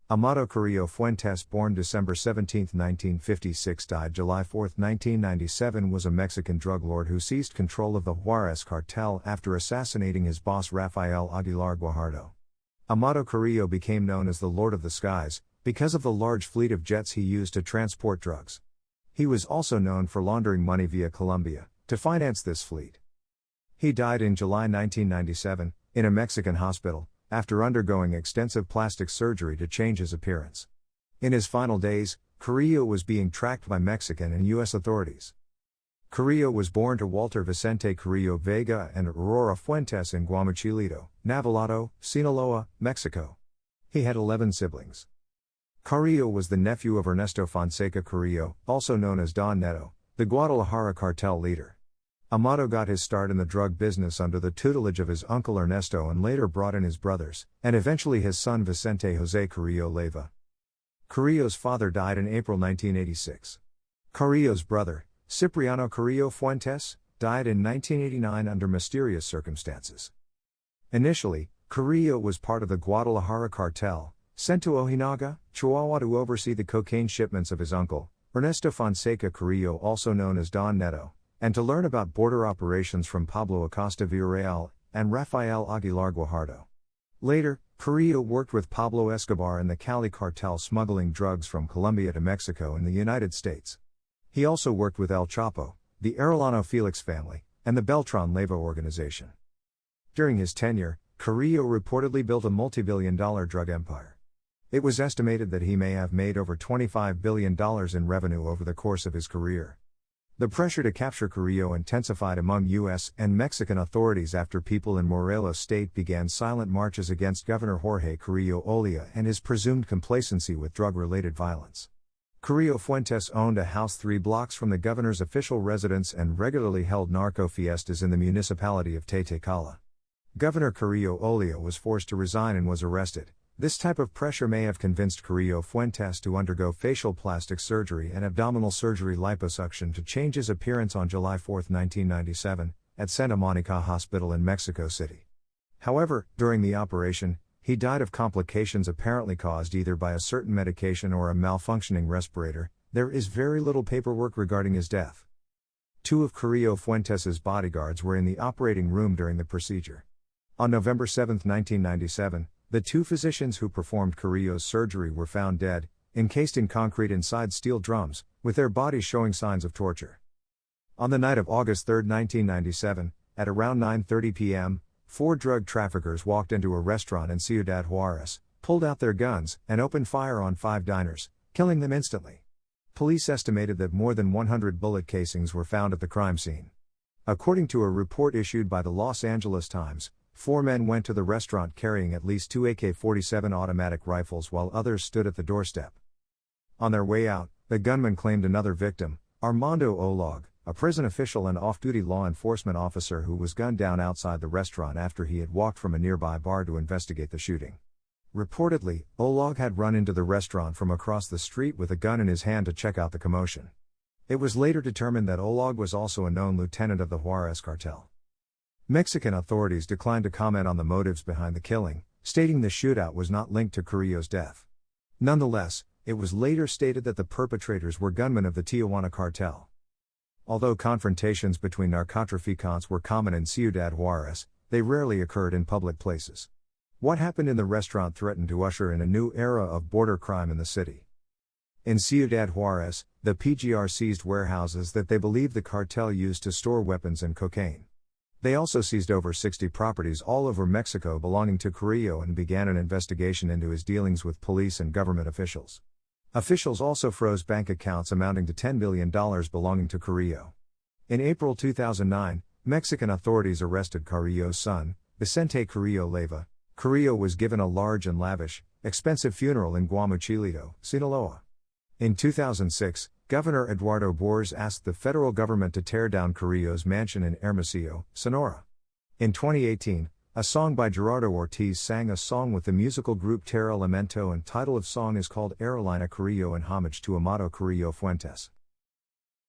Amado Carrillo Fuentes, born December 17, 1956, died July 4, 1997, was a Mexican drug lord who seized control of the Juarez cartel after assassinating his boss Rafael Aguilar Guajardo. Amado Carrillo became known as the Lord of the Skies, because of the large fleet of jets he used to transport drugs. He was also known for laundering money via Colombia, to finance this fleet. He died in July 1997, in a Mexican hospital, after undergoing extensive plastic surgery to change his appearance. In his final days, Carrillo was being tracked by Mexican and U.S. authorities. Carrillo was born to Walter Vicente Carrillo Vega and Aurora Fuentes in Guamachilito, Navolato, Sinaloa, Mexico. He had 11 siblings. Carrillo was the nephew of Ernesto Fonseca Carrillo, also known as Don Neto, the Guadalajara cartel leader. Amado got his start in the drug business under the tutelage of his uncle Ernesto and later brought in his brothers, and eventually his son Vicente José Carrillo Leyva. Carrillo's father died in April 1986. Carrillo's brother, Cipriano Carrillo Fuentes, died in 1989 under mysterious circumstances. Initially, Carrillo was part of the Guadalajara cartel, sent to Ojinaga, Chihuahua to oversee the cocaine shipments of his uncle, Ernesto Fonseca Carrillo, also known as Don Neto, and to learn about border operations from Pablo Acosta Villarreal and Rafael Aguilar Guajardo. Later, Carrillo worked with Pablo Escobar in the Cali cartel smuggling drugs from Colombia to Mexico and the United States. He also worked with El Chapo, the Arellano Felix family, and the Beltran Leyva organization. During his tenure, Carrillo reportedly built a multi-billion-dollar drug empire. It was estimated that he may have made over $25 billion in revenue over the course of his career. The pressure to capture Carrillo intensified among U.S. and Mexican authorities after people in Morelos state began silent marches against Governor Jorge Carrillo Olea and his presumed complacency with drug-related violence. Carrillo Fuentes owned a house 3 blocks from the governor's official residence and regularly held narco fiestas in the municipality of Taytaycala. Governor Carrillo Olea was forced to resign and was arrested. This type of pressure may have convinced Carrillo Fuentes to undergo facial plastic surgery and abdominal surgery liposuction to change his appearance on July 4, 1997, at Santa Monica Hospital in Mexico City. However, during the operation, he died of complications apparently caused either by a certain medication or a malfunctioning respirator. There is very little paperwork regarding his death. 2 of Carrillo Fuentes' bodyguards were in the operating room during the procedure. On November 7, 1997, the 2 physicians who performed Carrillo's surgery were found dead, encased in concrete inside steel drums, with their bodies showing signs of torture. On the night of August 3, 1997, at around 9:30 p.m., 4 drug traffickers walked into a restaurant in Ciudad Juarez, pulled out their guns, and opened fire on 5 diners, killing them instantly. Police estimated that more than 100 bullet casings were found at the crime scene. According to a report issued by the Los Angeles Times, 4 men went to the restaurant carrying at least 2 AK-47 automatic rifles while others stood at the doorstep. On their way out, the gunman claimed another victim, Armando Olog, a prison official and off-duty law enforcement officer who was gunned down outside the restaurant after he had walked from a nearby bar to investigate the shooting. Reportedly, Olog had run into the restaurant from across the street with a gun in his hand to check out the commotion. It was later determined that Olog was also a known lieutenant of the Juarez cartel. Mexican authorities declined to comment on the motives behind the killing, stating the shootout was not linked to Carrillo's death. Nonetheless, it was later stated that the perpetrators were gunmen of the Tijuana cartel. Although confrontations between narcotraficantes were common in Ciudad Juarez, they rarely occurred in public places. What happened in the restaurant threatened to usher in a new era of border crime in the city. In Ciudad Juarez, the PGR seized warehouses that they believed the cartel used to store weapons and cocaine. They also seized over 60 properties all over Mexico belonging to Carrillo and began an investigation into his dealings with police and government officials. Officials also froze bank accounts amounting to $10 billion belonging to Carrillo. In April 2009, Mexican authorities arrested Carrillo's son, Vicente Carrillo Leyva. Carrillo was given a large and lavish, expensive funeral in Guamachilito, Sinaloa. In 2006, Governor Eduardo Bores asked the federal government to tear down Carrillo's mansion in Hermosillo, Sonora. In 2018, a song by Gerardo Ortiz sang a song with the musical group Terra Lamento, and title of song is called Aerolina Carrillo in homage to Amado Carrillo Fuentes.